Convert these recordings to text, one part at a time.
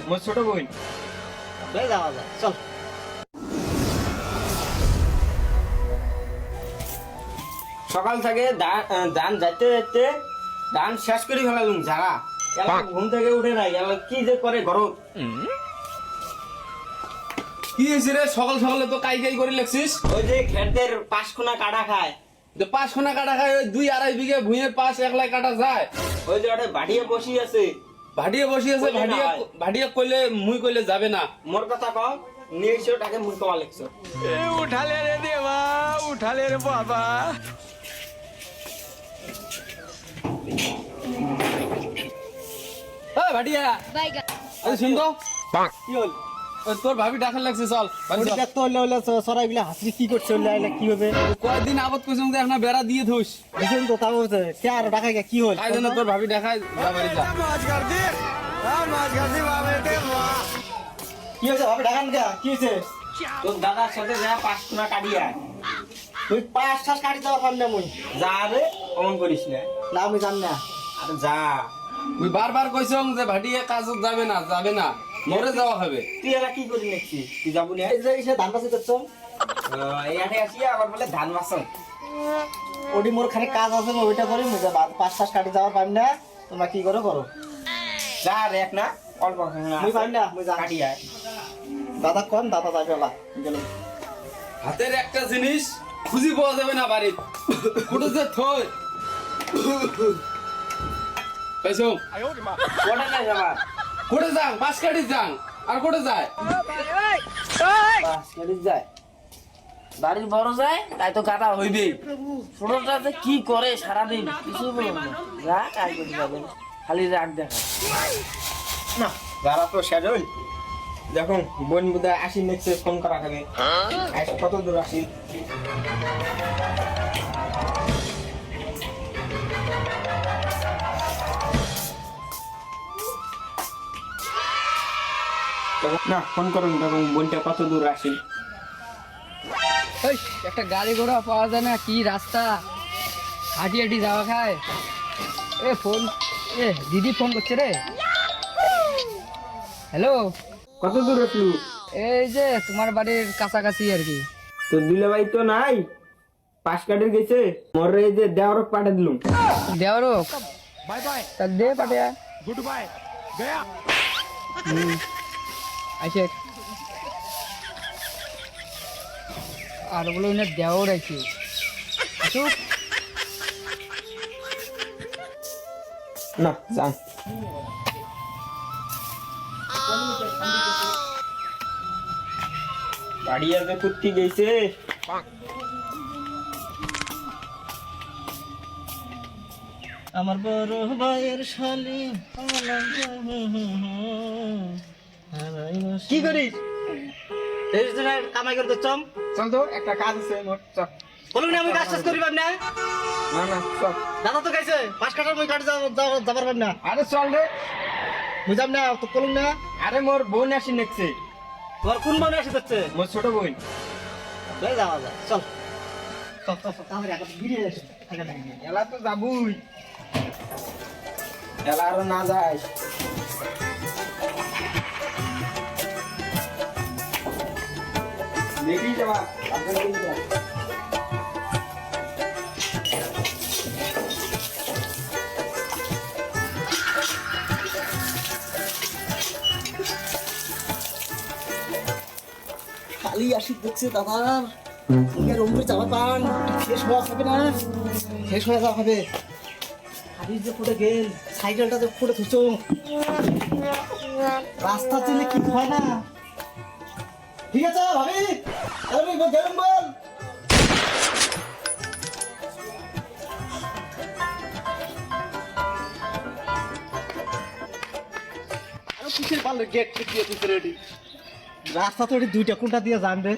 মোর ছোট বোন যাওয়া যায় চল। সকাল থেকে ধান যাইতে যাইতে ধান শেষ করে ফেলালুম যারা ঘুম থেকে উঠে নাই কি যে করে ঘর কি হয়েছে রে? সকাল সকালে তো কাই কাই করে লেখছিস। ওই যে খেতের পাঁচখোনা কাটা খায়, 5 কাটা খায়, ওই 2-2.5 বিঘে ভুঁইয়ের পাশ একলাই কাটা যায়। ওই যে ওটা বাড়িয়ে বসি আছে, ভাটিয়ে বসি আছে, কইলে না হয়। ভাটিয়ে কইলে মুই কইলে যাবে না। মোর কথা কও নিয়ে এসে ওটাকে মুই কমা লেখছো। उठाले रे देवा उठाले रे बाबा ভাটিয়া আরে শুন তো, কি হল? ওই তোর ভাবি ডাকার লাগছে, চল বাড়ি চল। ওটা তো সরাইগুলা হাসি কি করছে কি হবে? কয়েকদিন আবদ কইছুম যে এখন বেড়া দিয়ে থুস, বুঝুন তো তাও কে আর ডাকা কি হল? তাই জন্য তোর ভাবি দেখায় যা বাড়ি যা। मौज कर दी मौज कर दी बाबा रे वाह কি হয়েছে ভাবে ডাকান কে? কি হয়েছে? তোর দাদার সাথে যা পাঁচখোনা কাটিয়া তুই 5 কাটি যাওয়ার পারলে মুই যা রে অমন করিস না। না আমি জানি না। আর যা তুই বারবার কইছং যে ভাটিয়ে কাজত যাবে না, যাবে না, মরে যাওয়া হবে। তুই এরা কি করে নেছিস? তুই যাবো না এই যে এসে ধান কাছে দেখছ এই হাটে আসি আবার বলে ধান মাসন। ওডি মোর খালি কাজ আছে ওইটা করি মুই 5 কাটি যাওয়ার পারি না। তোমরা কি করো করো। যা রে এক না অল্প মুই পারি না মুই যা কাটিয়া দাদা কোন দাদা যাইবেলা গেল। হাতের একটা জিনিস খুঁজি পাওয়া যাবে না বাড়ির, কোটে যে থই পাইছো। ওটা না যাবা কোটে যাং 5 কাটি যাং, আর কোটে যায় বাস কেটে যায় বাড়ির বড় যায় তাই তো কাটা হইবেই। ছোটটা যে কি করে সারাদিন কিছু বলবো না, যা কাজ করতে যাবে খালি রাগ দেখা না। যারা তো শেডুল দেখুন বোন বুধা আসি নেক্সট ফোন করা খাবে কত দূর আসি। না ফোন করুন দেখুন বোনটা কত দূর আসি। একটা গাড়ি ঘোড়া পাওয়া যায় না, কি রাস্তা, হাঁটি হাঁটি যাওয়া খায়। দিদি ফোন করছে রে। হ্যালো, কত দূর আসলু? এই যে তোমার বাড়ির কাছাকাছি আর কি। তো দিলে ভাই তো নাই, পাশ কাটে গেছে মোর এই যে দেওয়ার পাঠা দিলুম। দেওয়ারও बाय बाय তা দে পাঠিয়া गुड बाय गया আসে। আর বলো না দেওয়ার আছে আসুক। না যান বাড়ি আর কুত্তি গেছে। আমার বড় ভাইয়ের শালি কি করিস? কামাই করতে চম চল তো একটা কাজ আছে মোর, চল। বলুন আমি কাজ শেষ করি পার না। না না চল। দাদা তো গাইছে 5 কাটার মই কাটি যাবার পার না। আরে চল রে। মুই যাম না তো বলুন না। আরে মোর বোন আসি নেক্সে, তোমার কোন বানে আসে যাচ্ছে? মোর ছোট বোন। যাওয়া যায় চল। চল চল চল তাহলে এখন ফিরে আসি। এলা তো যাবুই, এলা আরো না যায়। দেখি যাবা আপনার খালি আসি দেখছে দাদার রুমে যাওয়া পান শেষ হওয়া হবে না, শেষ হয়ে যাওয়া হবে। খালি যে ফুটে গেল, সাইকেলটা যে ফুটে থুচো, রাস্তা চলে কি হয় না। ঠিক আছে ভাবি, আমি গেলাম বল। কিসের পারলে গেট দিয়ে তুই রেডি? রাস্তা তো এটি 2টা, কোনটা দিয়ে যান রে?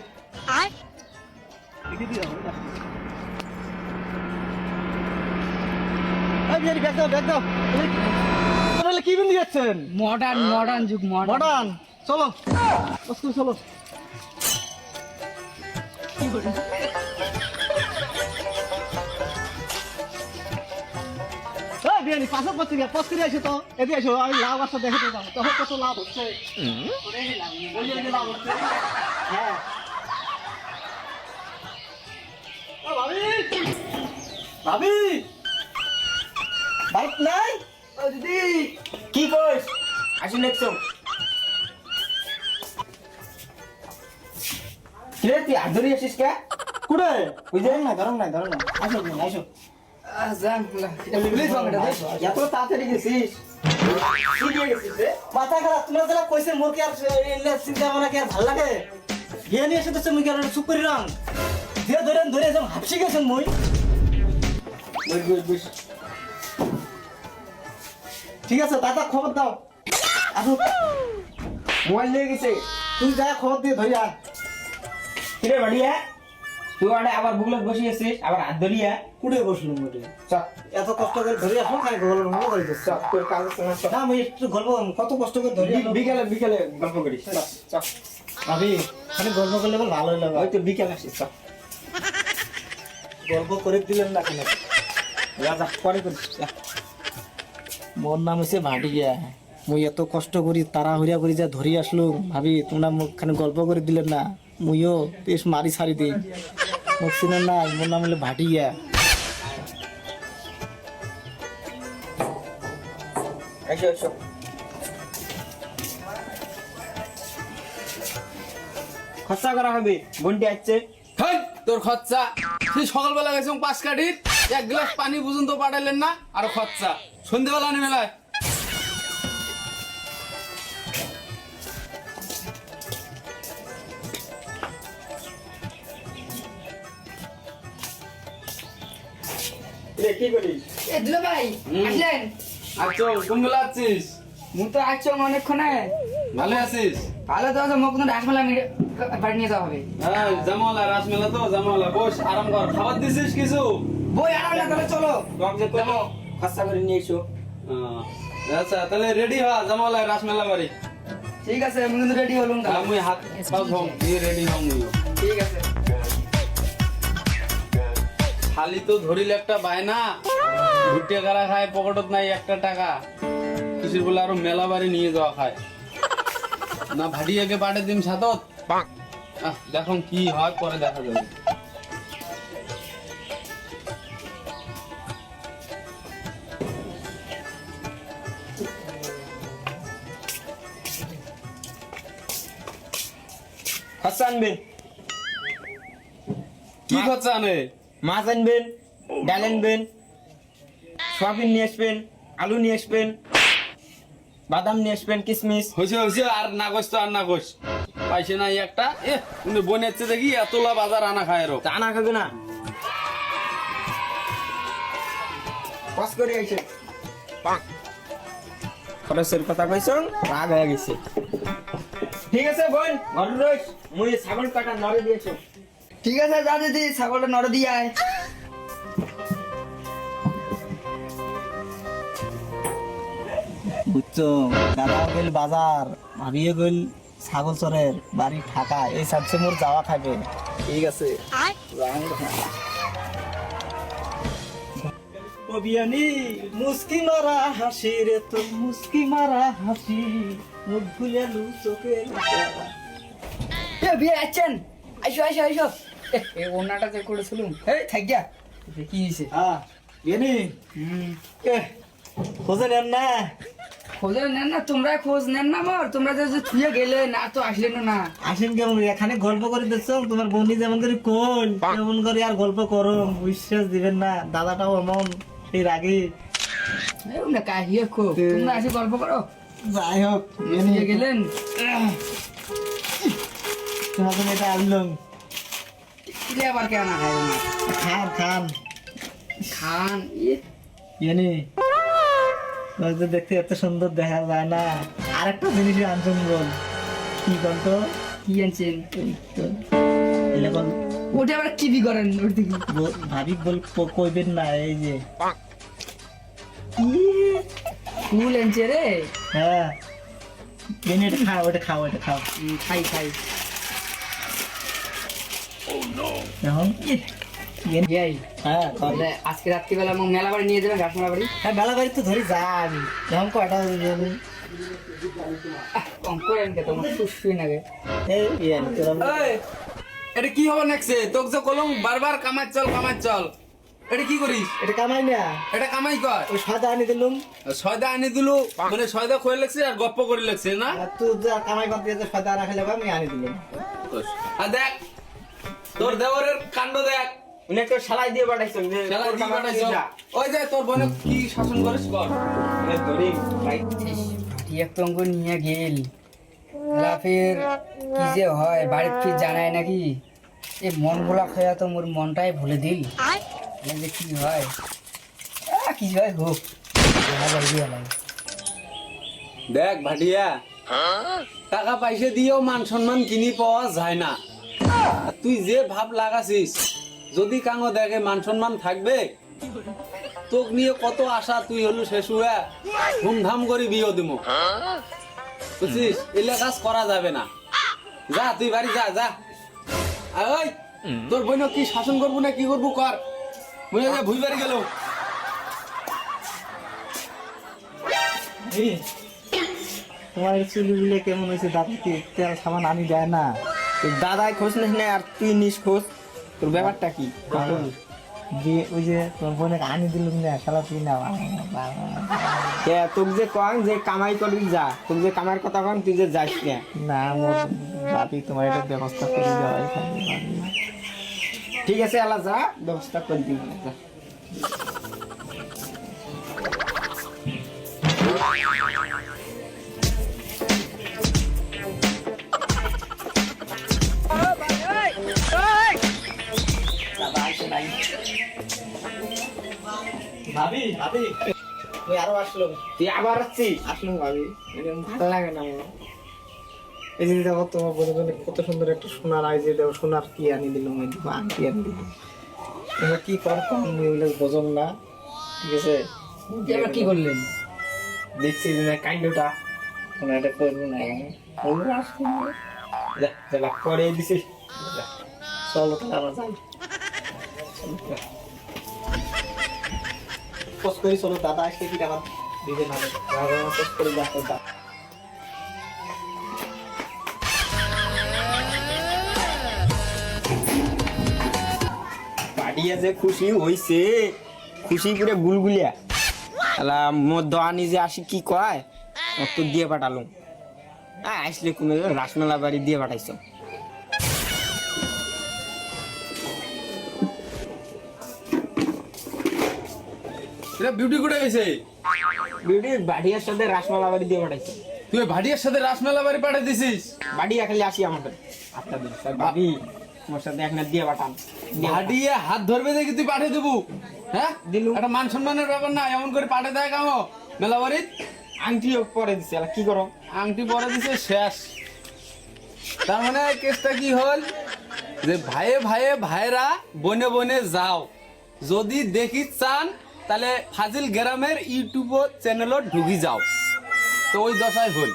কি বিন্দি যাচ্ছেন? মডার্ন যুগ, মডার্ন চলো চলো। বিয়ানি পাঁচক করতে গিয়ে পস করে আসে তো এদিকে এসো আমি লাভ আসতে দেখে তো যাবো তখন কত লাভ হচ্ছে ওই যে লাভ হচ্ছে হ্যাঁ ও ভাবি ভাবি বাইক নাই ও দিদি কি কইস আসুন দেখছো কিরে তুই হাত ধরে আসিস কে কুড়ে বুঝলি ধরুন না আসো আসো জান প্লিজ এত তাড়াতাড়ি গেছিস কি দিয়ে গেছিস রে মাথা খারাপ তোমরা যারা কইছে মোর কি আর এলে চিন্তা ভাবনা কি আর ভালো লাগে গিয়ে নিয়ে এসে তো মুই কি আর চুপ করে রাম ধীরে ধরে যাম হাফসি গেছেন মুই বুঝ ঠিক আছে দাদা খবর দাও আসো মোবাইল নিয়ে গেছে তুই যা খবর দিয়ে ধরি আন কিরে বাড়িয়া তুই আরে আবার বুকলত বসিয়েছিস আবার হাত ধরিয়া কুড়ে বসলুম মোটে চল এত কষ্ট করে ধরি আসো খাই গল্প ভালো করে দিচ্ছ চল তোর কাজ আছে না চল না আমি একটু গল্প কত কষ্ট করে ধরি আসো। বিকেলে গল্প করিস চল ভাবি খালি গল্প করলে বল ভালোই লাগে ওই তো বিকেল আসিস চল গল্প করে দিলেন না কেন যা পরে করিস যা। মোর নাম হচ্ছে ভাটিয়া মুই এত কষ্ট করি তাড়াহুড়া করি যা ধরি আসলো ভাবি তোমরা মুখ খানে গল্প করে দিলেন না মুইও বেশ মারি সারি দিই মুখ চিনেন না মোর নাম হলো ভাটিয়া এসো এসো খরচা করা হবে বন্টি আসছে হেই, তোর খরচা সেই সকালবেলা গেছিলাম 5 কাঠির 1 গ্লাস পানি পর্যন্ত পাঠাইলেন না আর খরচা সন্ধ্যেবেলা আনি মেলায় কি করিস এ দুলো ভাই আসলেন আচ্ছা কোন বেলা আছিস মুই তো আসছো অনেকক্ষণে ভালো আছিস ভালো তো আছে মোক কিন্তু রাসমেলা বাড়ি নিয়ে যাওয়া হবে হ্যাঁ জামালা রাসমেলা তো জামালা বস আরাম কর খাবার দিছিস কিছু বই আরাম না তাহলে চলো তোমাকে যে কইবো খরচা করে নিয়ে এসো আচ্ছা তাহলে রেডি হ জামালা রাসমেলা বাড়ি ঠিক আছে আমি কিন্তু রেডি হলুম তাহলে মুই হাত পাও ধম দিয়ে রেডি হম মুইও ঠিক আছে খালি তো ধরিল একটা বায়না ভুট্টে গাড়া খায় পকেটত নাই 1 টাকা কিসের বলে আরো মেলা বাড়ি নিয়ে যাওয়া খায় না ভাটিয়াকে পাঠে দিম সাতত দেখুন কি হয় পরে দেখা যাবে খরচা আনবেন কি খরচা আনে মাছ আনবেন ডাল আনবেন সোয়াবিন নিয়ে আসবেন আলু নিয়ে আসবেন বাদাম নিয়ে আসবেন কিশমিশ হয়েছে আর না কইস তো আর না কইস পাইছে না একটা কিন্তু বোনের চেয়ে দেখি এতলা বাজার আনা খায় রো চা না খাবে না পাস করে আইছে খরচের কথা কইছন রাগ হয়ে গেছে ঠিক আছে বোন ঘর রইস মুই ছাগল কাটা নড়ে দিয়েছো ঠিক আছে যা দিদি ছাগলটা নড়ে দিয়ে আয় বুঝছো দাদা গেল বাজার ভাবিয়ে গেল ছাগল চরের বাড়ি ঢাকা এই সাবসে মোর যাওয়া খাবে ঠিক আছে ও বিয়ানি মুস্কি মারা হাসি রে তোর মুস্কি মারা হাসি মুখ ভুলেলু চোখের এ বিয়ে আছেন আইসো আইসো আইসো এ ওনাটা যে করেছিলুম এই থাক গিয়া কি হইছে হ্যাঁ বিয়ানি এ খোঁজে নেন না খোঁজ নেন না তোমরা খোঁজ নেন না মোর তোমরা যে ছুঁয়ে গেলে না তো আসলেন না আসেন কেমন এখানে গল্প করে দিচ্ছ তোমার বন্ধু যেমন করে কোন তেমন করে আর গল্প করো বিশ্বাস দিবেন না দাদাটাও এমন সেই রাগে না কাহিয়ে খুব তোমরা আসি গল্প করো যাই হোক ছুঁয়ে গেলেন তোমার জন্য এটা আনলাম কিলে আবার কেন না খাই না খান খান খান ইয়ানি তো দেখতে এত সুন্দর দেখা যায় না আরেকটা জিনিস আনছেন বল কি বলতো কি আনছেন এলে বল ওটা আবার কি বি করেন ওর দিকে ভাবি বল কইবেন না এই যে ফুল আনছে রে হ্যাঁ ইয়ানি এটা খাও এটা খাও এটা খাও খাই খাই এখন এই হ্যাঁ তাহলে আজকে রাত্রিবেলা আমাকে মেলা বাড়ি নিয়ে যাবেন, ঘাস মেলা বাড়ি। হ্যাঁ বেলা বাড়ি তো ধরি যান এখন কয়টা যাবি কম করেন কে তোমার সুস্থই নাগে। এই বিয়ান তোরা এই, এটা কি হবে নেক্সে? তোকে যে কলম বারবার কামাই চল, এটা কি করিস? এটা কামাই না এটা কামাই কর। ওই সাদা আনি দিলুম সয়দা আনি দিলু, মানে সয়দা খয়ে লাগছে আর গপ্প করে লাগছে না? আর তুই যা কামাই করতে যে সাদা রাখা যাবে আমি আনি দিলুম আর দেখ তোর দেওরের কাণ্ড দেখ, উনি একটা শালাই দিয়ে পাঠাইছেন যে শালা তোর কি কামাই পাঠাইছো? যা। ওই যে তোর বোনে কি শাসন করিস কর। এ ধরি ভাই ভাটি এক তো অঙ্ক নিয়ে গেল, ফের কি যে হয় বাড়ির ফির জানায় নাকি? এই মন ভোলা খাইয়া তো মোর মনটাই ভুলে দিল। যে কি হয় কি হয় হোক, দেখা যাবে আলাই। দেখ ভাটিয়া, টাকা পয়সা দিয়েও মান সম্মান কিনি পাওয়া যায় না। আর তুই যে ভাব লাগাছিস, যদি কাঙো দেখে মান সম্মান থাকবে, তোক নিয়ে কত আশা, তুই হলু শেষ হয়ে ধুমধাম করে বিয়ে দিমু, বুঝছিস? এলে কাজ করা যাবে না। যা তুই বাড়ি যা যা। আর ওই তোর বোন কি শাসন করবো না কি করবো কর, বুঝে যা ভুই বাড়ি গেল। তোমার এই চুলিগুলো কেমন হয়েছে? দাদা কি তেল সাবান আনি দেয় না? তোর দাদাই খোঁজ নিস না আর তুই নিস খোঁজ, তোর ব্যাপারটা কি? যে ওই যে তোমার বোনে আনি দিলুম না শালা তুই না তোকে যে কন যে কামাই করবি যা, তোকে যে কামাইয়ের কথা কন তুই যে যাস না। না মোর ভাবি তোমার এটা ব্যবস্থা করে দেওয়া এখানে ঠিক আছে আলা যা, ব্যবস্থা করে দিবি যা। ভাবি ভাবি তুই আরো আসলো তুই আবার আসছিস? আসলো ভাবি এরকম ভালো লাগে না আমার। এই যে দেখো তোমার বোনের জন্য কত সুন্দর একটা সোনার আই যে দেখো সোনার কি আনি দিলাম আংটি আনি দিলাম। তোমরা কি করতাম এগুলো বোঝন না, ঠিক আছে? এবার কি করলেন? দেখছি যে কাইন্ডটা কোনো একটা করবো না ওগুলো আসলো যা যা করে দিছিস। চলো তাহলে আমরা যাই পোস্ট করি চলো দাদা আসলে কি টাকা দিবে না পোস্ট করে যাচ্ছে দাদা পাটিয়া যে খুশি হইছে, খুশি করে গুলগুলিয়া আলা মধ্য আনি যে আসি কি কয় অত দিয়ে পাঠালুম। আসলে কোনো রাসমেলা বাড়ি দিয়ে পাঠাইছ। এটা বিউটি কোটে গেছে? বিউটি বাড়িয়ার সাথে রাসমেলা বাড়ি দিয়ে পাঠাইছ। তুই ভাটিয়ার সাথে রাসমেলা বাড়ি পাঠিয়ে দিছিস? বাড়িয়া খালি আসি আমাদের আপনার দিন স্যার ভাবি তোমার সাথে একটা দিয়ে পাঠান। ভাটিয়া হাত ধরবে দেখি তুই পাঠিয়ে দেবো? হ্যাঁ দিলু, একটা মান সম্মানের ব্যাপার না, এমন করে পাঠিয়ে দেয় কামো মেলা বাড়ির। আংটিও পরে দিছে আলা কি করো? আংটি পরে দিছে শেষ। তার মানে কেসটা কি হল যে ভাইয়ে ভাইয়ে ভাইরা বনে বনে যাও, যদি দেখি চান তাহলে ফাজিল গ্রামের ইউটিউব চ্যানেলত ঢুকি যাও। তো ওই দশায় হল।